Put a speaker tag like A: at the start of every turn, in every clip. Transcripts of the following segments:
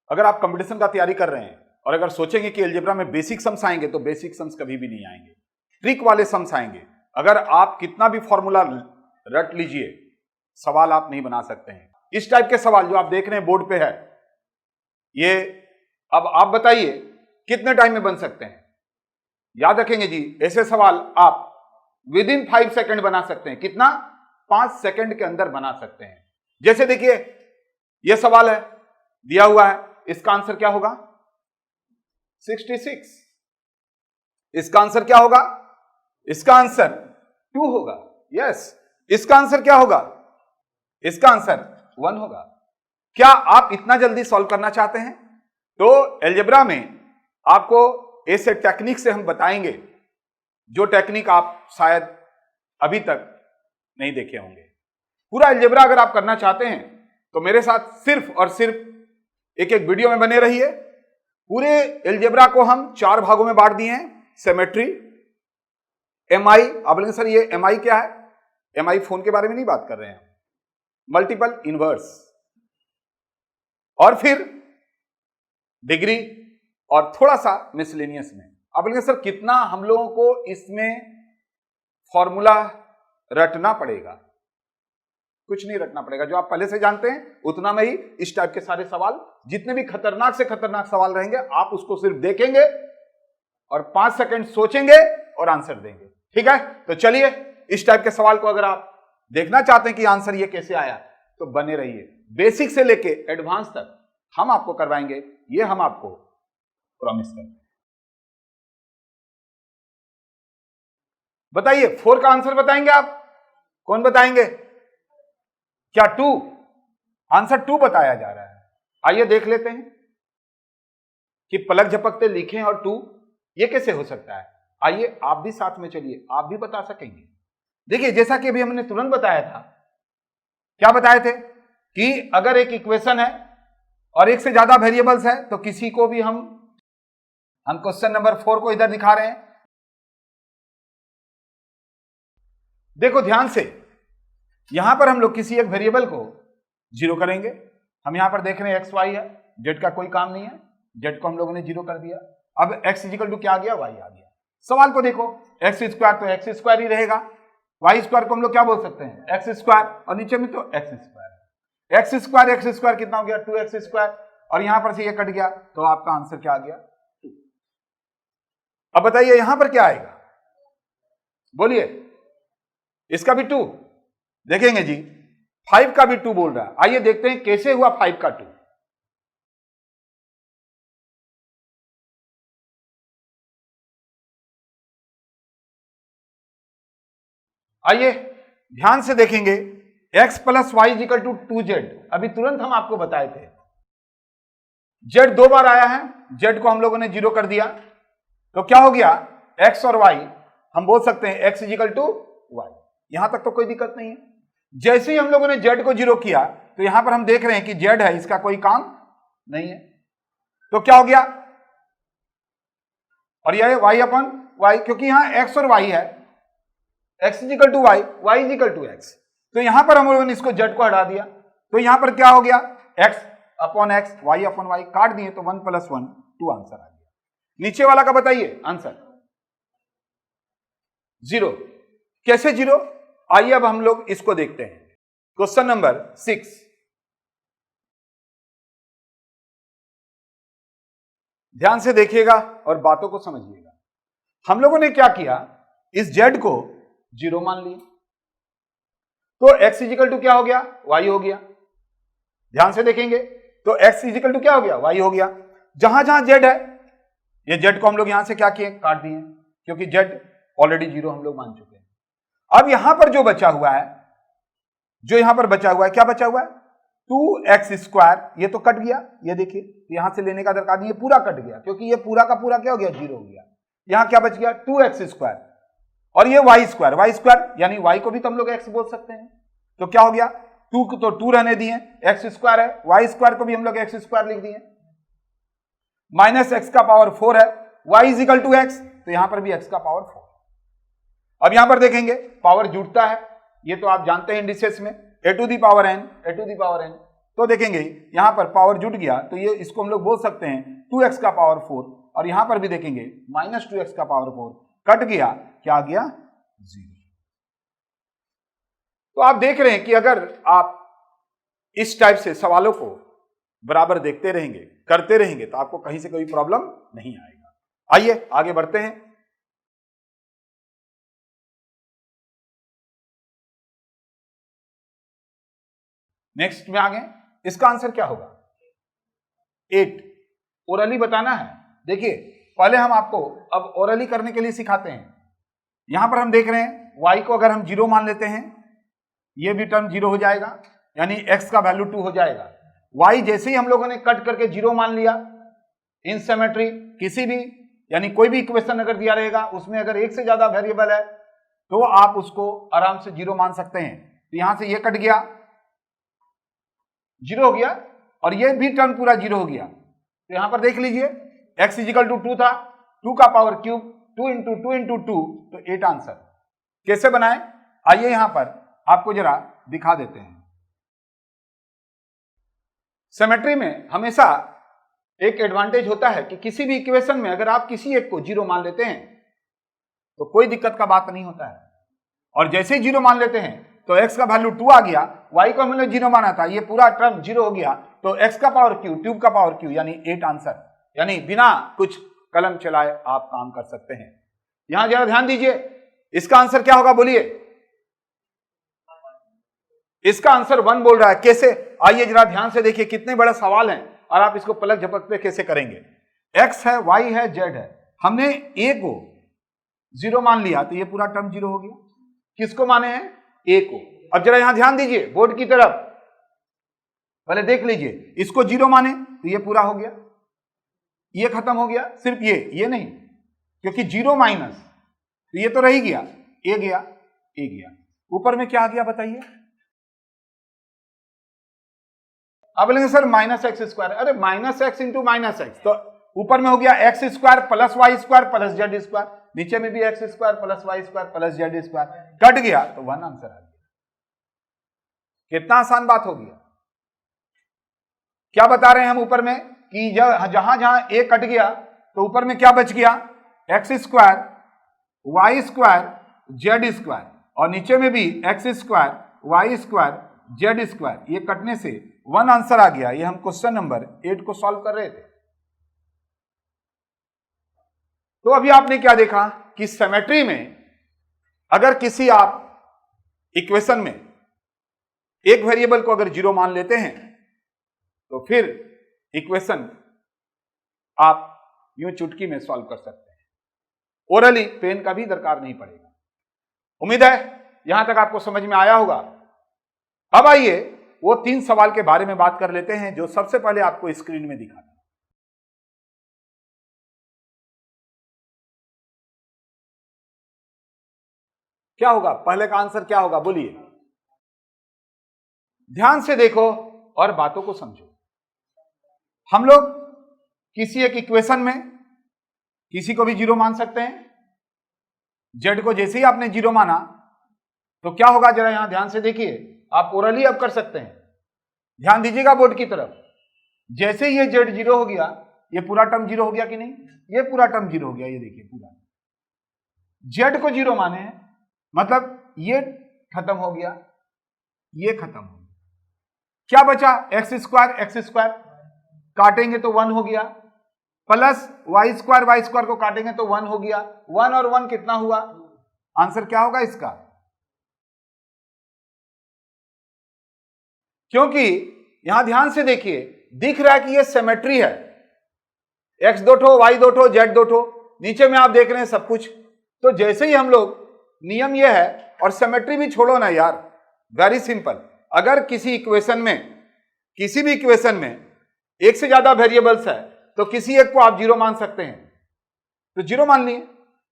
A: अगर आप कंपटीशन का तैयारी कर रहे हैं और अगर सोचेंगे कि अलजेब्रा में बेसिक सम्स आएंगे तो बेसिक सम्स कभी भी नहीं आएंगे, ट्रिक वाले सम्स आएंगे। अगर आप कितना भी फॉर्मूला रट लीजिए, सवाल आप नहीं बना सकते हैं। इस टाइप के सवाल जो आप देख रहे हैं बोर्ड पे है, ये अब आप बताइए कितने टाइम में बन सकते हैं। याद रखेंगे जी, ऐसे सवाल आप विद इन 5 सेकंड बना सकते हैं। कितना? 5 सेकंड के अंदर बना सकते हैं। जैसे देखिए, यह सवाल है दिया हुआ है, इसका आंसर क्या होगा? 66। इसका आंसर क्या होगा? इसका आंसर 2 होगा। यस। इसका आंसर क्या होगा? इसका आंसर 1 होगा। क्या आप इतना जल्दी सॉल्व करना चाहते हैं? तो अलजेब्रा में आपको ऐसे टेक्निक से हम बताएंगे जो टेक्निक आप शायद अभी तक नहीं देखे होंगे। पूरा अलजेब्रा अगर आप करना चाहते हैं तो मेरे साथ सिर्फ और सिर्फ एक एक वीडियो में बने रहिए। पूरे अलजेब्रा को हम 4 भागों में बांट दिए हैं। सिमेट्री, एमआई, आप बोलेंगे सर ये एमआई क्या है? एमआई फोन के बारे में नहीं बात कर रहे हैं, मल्टीपल इनवर्स, और फिर डिग्री और थोड़ा सा मिसलेनियस में। आप बोलेंगे सर कितना हम लोगों को इसमें फॉर्मूला रटना पड़ेगा? कुछ नहीं रटना पड़ेगा, जो आप पहले से जानते हैं उतना में ही इस टाइप के सारे सवाल, जितने भी खतरनाक से खतरनाक सवाल रहेंगे, आप उसको सिर्फ देखेंगे और 5 सेकंड सोचेंगे और आंसर देंगे। ठीक है, तो चलिए इस टाइप के सवाल को अगर आप देखना चाहते हैं कि आंसर ये कैसे आया, तो बने रहिए। बेसिक से लेके एडवांस तक हम आपको करवाएंगे, ये हम आपको प्रॉमिस करते हैं। बताइए 4 का आंसर बताएंगे आप? कौन बताएंगे? क्या 2? आंसर 2 बताया जा रहा है। आइए देख लेते हैं कि पलक झपकते लिखें और 2 ये कैसे हो सकता है। आइए आप भी साथ में चलिए, आप भी बता सकेंगे। देखिए, जैसा कि अभी हमने तुरंत बताया था, क्या बताए थे कि अगर एक इक्वेशन है और एक से ज्यादा वेरिएबल्स है तो किसी को भी हम क्वेश्चन नंबर 4 को इधर दिखा रहे हैं। देखो ध्यान से, यहां पर हम लोग किसी एक वेरिएबल को 0 करेंगे। हम यहां पर देख रहे हैं एक्स वाई है, जेड का कोई काम नहीं है, जेड को हम लोगों ने 0 कर दिया। अब एक्स इजिकल टू क्या आ गया? वाई आ गया। सवाल को देखो, एक्स स्क्वायर तो एक्स स्क्वायर ही रहेगा, वाई स्क्वायर को हम लोग क्या बोल सकते हैं? एक्स स्क्वायर, और नीचे में तो एक्स स्क्वायर। एक्स स्क्वायर कितना हो गया? 2x स्क्वायर, और यहां पर से ये कट गया तो आपका आंसर क्या आ गया? 2। अब बताइए यहां पर क्या आएगा? बोलिए। इसका भी 2 देखेंगे जी, 5 का भी 2 बोल रहा है। आइए देखते हैं कैसे हुआ 5 का 2। आइए ध्यान से देखेंगे, x plus y equal to 2z। अभी तुरंत हम आपको बताए थे z 2 बार आया है, z को हम लोगों ने 0 कर दिया तो क्या हो गया? x और y हम बोल सकते हैं x इजिकल टू y। यहां तक तो कोई दिक्कत नहीं है। जैसे ही हम लोगों ने z को 0 किया तो यहां पर हम देख रहे हैं कि z है, इसका कोई काम नहीं है, तो क्या हो गया? और यह y अपन y, क्योंकि यहां x और y है, x equal to y, y equal to x, तो यहां पर हम लोगों ने इसको z को हटा दिया तो यहां पर क्या हो गया? x upon x, y upon y काट दिए तो 1 प्लस 1 2 आंसर आ गया। नीचे वाला का बताइए आंसर 0। कैसे 0? आइए अब हम लोग इसको देखते हैं। क्वेश्चन नंबर 6, ध्यान से देखिएगा और बातों को समझिएगा। हम लोगों ने क्या किया? इस z को 0 मान लिया तो x इजिकल टू क्या हो गया? y हो गया। ध्यान से देखेंगे तो x इजिकल टू क्या हो गया? y हो गया। जहां जहां z है, ये z को हम लोग यहां से क्या किए? काट दिए, क्योंकि z ऑलरेडी 0 हम लोग मान चुके हैं। अब यहां पर जो बचा हुआ है, क्या बचा हुआ है? 2x स्क्वायर, ये तो कट गया, ये देखिए यहां से लेने का दरकार नहीं, ये पूरा कट गया क्योंकि ये पूरा का पूरा क्या हो गया? 0 हो गया। यहां क्या बच गया? 2x स्क्वायर, और ये y स्क्वायर यानी y को भी तो हम लोग x बोल सकते हैं, तो क्या हो गया? 2 को तो 2 रहने दिए, x स्क्वायर है, y स्क्वायर को भी हम लोग x स्क्वायर लिख दिए, माइनस x का पावर 4 है, y इजिकल टू x, तो यहां पर भी x का पावर 4। अब यहां पर देखेंगे पावर जुड़ता है, ये तो आप जानते हैं इंडिसेस में, a to the power n, तो देखेंगे यहां पर पावर जुट गया, तो ये इसको हम लोग बोल सकते हैं 2x का पावर 4, और यहां पर भी देखेंगे -2x का पावर 4, कट गया, क्या आ गया 0। तो आप देख रहे हैं कि अगर आप इस टाइप से सवालों को बराबर देखते रहेंगे, करते रहेंगे, तो आपको कहीं से कोई प्रॉब्लम नहीं आएगा। आइए आगे बढ़ते हैं। नेक्स्ट में आगे, इसका आंसर क्या होगा 8। ओरली बताना है। देखिए पहले हम आपको अब ओरली करने के लिए सिखाते हैं। यहां पर हम देख रहे हैं y को अगर हम 0 मान लेते हैं, ये भी टर्म 0 हो जाएगा, यानी x का वैल्यू 2 हो जाएगा। y जैसे ही हम लोगों ने कट करके 0 मान लिया, इन सिमेट्री किसी भी यानी कोई भी इक्वेशन अगर दिया रहेगा उसमें अगर एक से ज्यादा वेरिएबल है तो आप उसको आराम से 0 मान सकते हैं। तो यहां से ये कट गया, 0 हो गया, और ये भी टर्म पूरा 0 हो गया। तो यहां पर देख लीजिए x इजिकल टू 2 था, 2 का पावर क्यूब, 2 इंटू 2 इंटू 2, तो 8 आंसर। कैसे बनाए, आइए यहां पर आपको जरा दिखा देते हैं। सिमेट्री में हमेशा एक एडवांटेज होता है कि किसी भी इक्वेशन में अगर आप किसी एक को 0 मान लेते हैं तो कोई दिक्कत का बात नहीं होता है, और जैसे ही 0 मान लेते हैं तो x का वैल्यू 2 आ गया, y को हमने 0 माना था, ये पूरा टर्म 0 हो गया, तो x का पावर क्यू, ट्यूब का पावर क्यू, यानी 8 आंसर। यानी बिना कुछ कलम चलाए आप काम कर सकते हैं। यहां जरा ध्यान दीजिए, इसका आंसर क्या होगा बोलिए। इसका आंसर 1 बोल रहा है। कैसे, आइए जरा ध्यान से देखिए, कितने बड़ा सवाल है और आप इसको पलक झपक पे कैसे करेंगे। x है, y है, z है, हमने a को 0 मान लिया तो ये पूरा टर्म 0 हो गया। किसको माने हैं, a को। अब जरा यहां ध्यान दीजिए बोर्ड की तरफ, पहले देख लीजिए, इसको 0 माने तो ये पूरा हो गया, ये खत्म हो गया। सिर्फ ये नहीं, क्योंकि 0 माइनस तो ये तो रह ही गया, a गया, a गया, ऊपर में क्या आ गया बताइए। अब बोलेंगे सर -x², अरे -x इंटू -x, तो ऊपर में हो गया x² plus y² plus z², नीचे में भी x² plus y² plus z², cut गया तो 1 आंसर आ गया। कितना आसान बात हो गया। क्या बता रहे हैं हम ऊपर में कि जहां जहां a कट गया तो ऊपर में क्या बच गया, x² y² z², और नीचे में भी x² y² z², ये कटने से 1 आंसर आ गया। ये हम क्वेश्चन नंबर 8 को सॉल्व कर रहे थे। तो अभी आपने क्या देखा कि सिमेट्री में अगर किसी आप इक्वेशन में एक वेरिएबल को अगर 0 मान लेते हैं तो फिर इक्वेशन आप यूं चुटकी में सॉल्व कर सकते हैं। ओरली पेन का भी दरकार नहीं पड़ेगा। उम्मीद है यहां तक आपको समझ में आया होगा। अब आइए वो 3 सवाल के बारे में बात कर लेते हैं जो सबसे पहले आपको स्क्रीन में दिखा था। क्या होगा, पहले का आंसर क्या होगा बोलिए। ध्यान से देखो और बातों को समझो। हम लोग किसी एक इक्वेशन में किसी को भी 0 मान सकते हैं। z को जैसे ही आपने 0 माना तो क्या होगा, जरा यहां ध्यान से देखिए, आप ओरली अब कर सकते हैं। ध्यान दीजिएगा बोर्ड की तरफ, जैसे ही ये z 0 हो गया, ये पूरा टर्म 0 हो गया कि नहीं, ये पूरा टर्म 0 हो गया। ये देखिए पूरा z को 0 माने हैं, मतलब ये खत्म हो गया, ये खत्म हो गया। क्या बचा, x² काटेंगे तो 1 हो गया, प्लस y² को काटेंगे तो 1 हो गया। 1 और 1 कितना हुआ, आंसर क्या होगा इसका। क्योंकि यहां ध्यान से देखिए, दिख रहा है कि ये सिमेट्री है, x 2 ठो, y 2 ठो, z 2 ठो, नीचे में आप देख रहे हैं सब कुछ। तो जैसे ही हम लोग, नियम ये है, और सिमेट्री भी छोड़ो ना यार, वेरी सिंपल। अगर किसी इक्वेशन में, किसी भी इक्वेशन में एक से ज्यादा वेरिएबल्स है तो किसी एक को आप 0 मान सकते हैं, तो 0 मान लिए।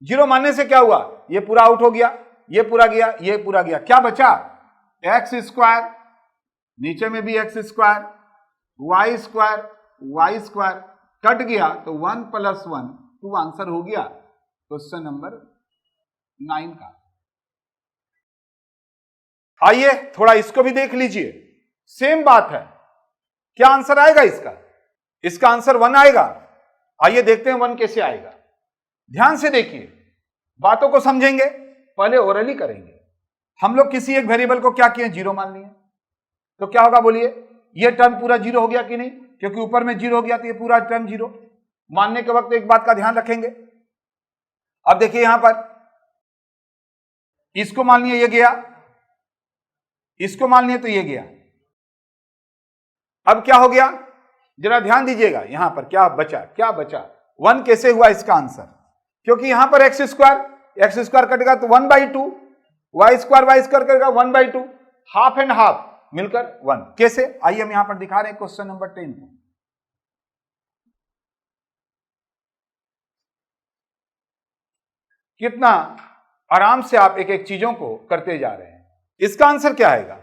A: 0 मानने से क्या हुआ, ये पूरा आउट हो गया, ये पूरा गया, ये पूरा गया। क्या बचा, x², नीचे में भी x², y² कट गया तो 1 + 1 2 आंसर हो गया क्वेश्चन नंबर 9 का। आइए थोड़ा इसको भी देख लीजिए, सेम बात है। क्या आंसर आएगा इसका आंसर 1 आएगा। आइए देखते हैं 1 कैसे आएगा। ध्यान से देखिए, बातों को समझेंगे, पहले ओरली करेंगे। हम लोग किसी एक वेरिएबल को क्या किए, 0 मान लिए, तो क्या होगा बोलिए, ये टर्म पूरा 0 हो गया कि नहीं, क्योंकि ऊपर में 0 हो गया तो ये पूरा टर्म 0। मानने के वक्त एक बात का ध्यान रखेंगे। अब देखिए यहां पर इसको मान लिया, ये गया, इसको मान लिया तो ये गया। अब क्या हो गया, जरा ध्यान दीजिएगा, यहां पर क्या बचा 1 कैसे हुआ इसका आंसर, क्योंकि यहां पर एक्स स्क्वायर कटेगा तो 1/2, वाई स्क्वायर कटेगा 1/2, हाफ एंड हाफ मिलकर 1। कैसे, आइए हम यहां पर दिखा रहे हैं क्वेश्चन नंबर 10 को। कितना आराम से आप एक एक चीजों को करते जा रहे हैं। इसका आंसर क्या आएगा,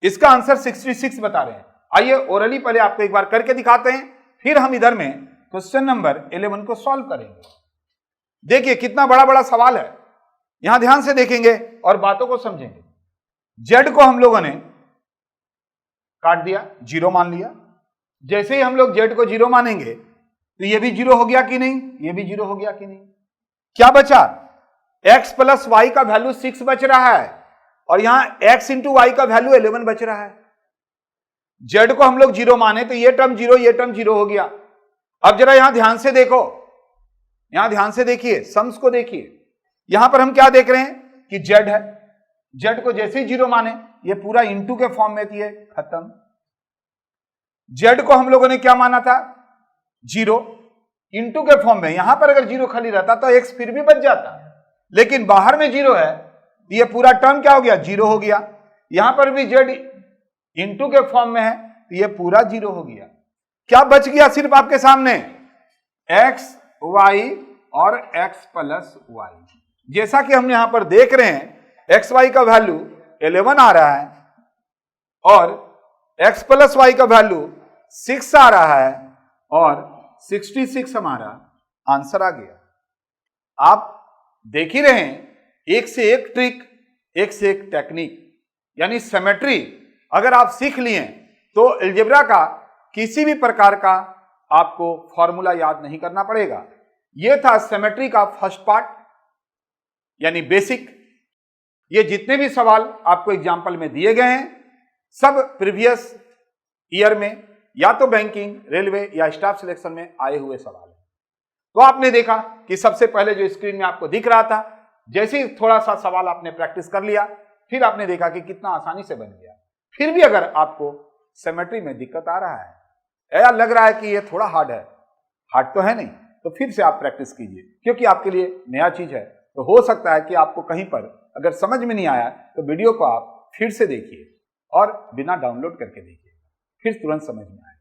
A: इसका आंसर 66 बता रहे हैं। आइए ओरली पहले आपको एक बार करके दिखाते हैं, फिर हम इधर में क्वेश्चन नंबर 11 को सॉल्व करेंगे। देखिए कितना बड़ा सवाल है, यहां ध्यान से देखेंगे और बातों को समझेंगे। जेड को हम लोगों ने काट दिया, 0 मान लिया। जैसे ही हम लोग जेड को 0 मानेंगे तो ये भी 0 हो गया कि नहीं, ये भी 0 हो गया कि नहीं। क्या बचा, x प्लस वाई का वैल्यू 6 बच रहा है और यहां x इंटू वाई का वैल्यू 11 बच रहा है। जेड को हम लोग 0 माने तो ये टर्म 0, ये टर्म 0 हो गया। अब जरा यहां ध्यान से देखो, यहां ध्यान से देखिए, सम्स को देखिए। यहां पर हम क्या देख रहे हैं कि जेड है, जेड को जैसे ही 0 माने ये पूरा इंटू के फॉर्म में थी, खत्म। जेड को हम लोगों ने क्या माना था, 0 इंटू के फॉर्म में। यहां पर अगर 0 खाली रहता तो x फिर भी बच जाता, लेकिन बाहर में 0 है, ये पूरा टर्म क्या हो गया, 0 हो गया। यहां पर भी z इंटू के फॉर्म में है तो ये पूरा 0 हो गया। क्या बच गया सिर्फ आपके सामने, x y और x प्लस y। जैसा कि हम यहां पर देख रहे हैं x y का वैल्यू 11 आ रहा है और x प्लस y का वैल्यू 6 आ रहा है और 66 हमारा आंसर आ गया। आप देख ही रहे हैं, एक से एक ट्रिक, एक से एक टेक्निक, यानी सिमेट्री अगर आप सीख लिए तो अलजेब्रा का किसी भी प्रकार का आपको फॉर्मूला याद नहीं करना पड़ेगा। यह था सिमेट्री का फर्स्ट पार्ट, यानी बेसिक। ये जितने भी सवाल आपको एग्जाम्पल में दिए गए हैं सब प्रीवियस ईयर में या तो बैंकिंग, रेलवे या स्टाफ सिलेक्शन में आए हुए सवाल हैं। तो आपने देखा कि सबसे पहले जो स्क्रीन में आपको दिख रहा था, जैसे ही थोड़ा सा सवाल आपने प्रैक्टिस कर लिया, फिर आपने देखा कि कितना आसानी से बन गया। फिर भी अगर आपको सिमेट्री में दिक्कत आ रहा है या लग रहा है कि ये थोड़ा हार्ड है, हार्ड तो है नहीं, तो फिर से आप प्रैक्टिस कीजिए, क्योंकि आपके लिए नया चीज है। तो हो सकता है कि आपको कहीं पर अगर समझ में नहीं आया तो वीडियो को आप फिर से देखिए और बिना डाउनलोड करके देखिए, फिर तुरंत समझ में आए।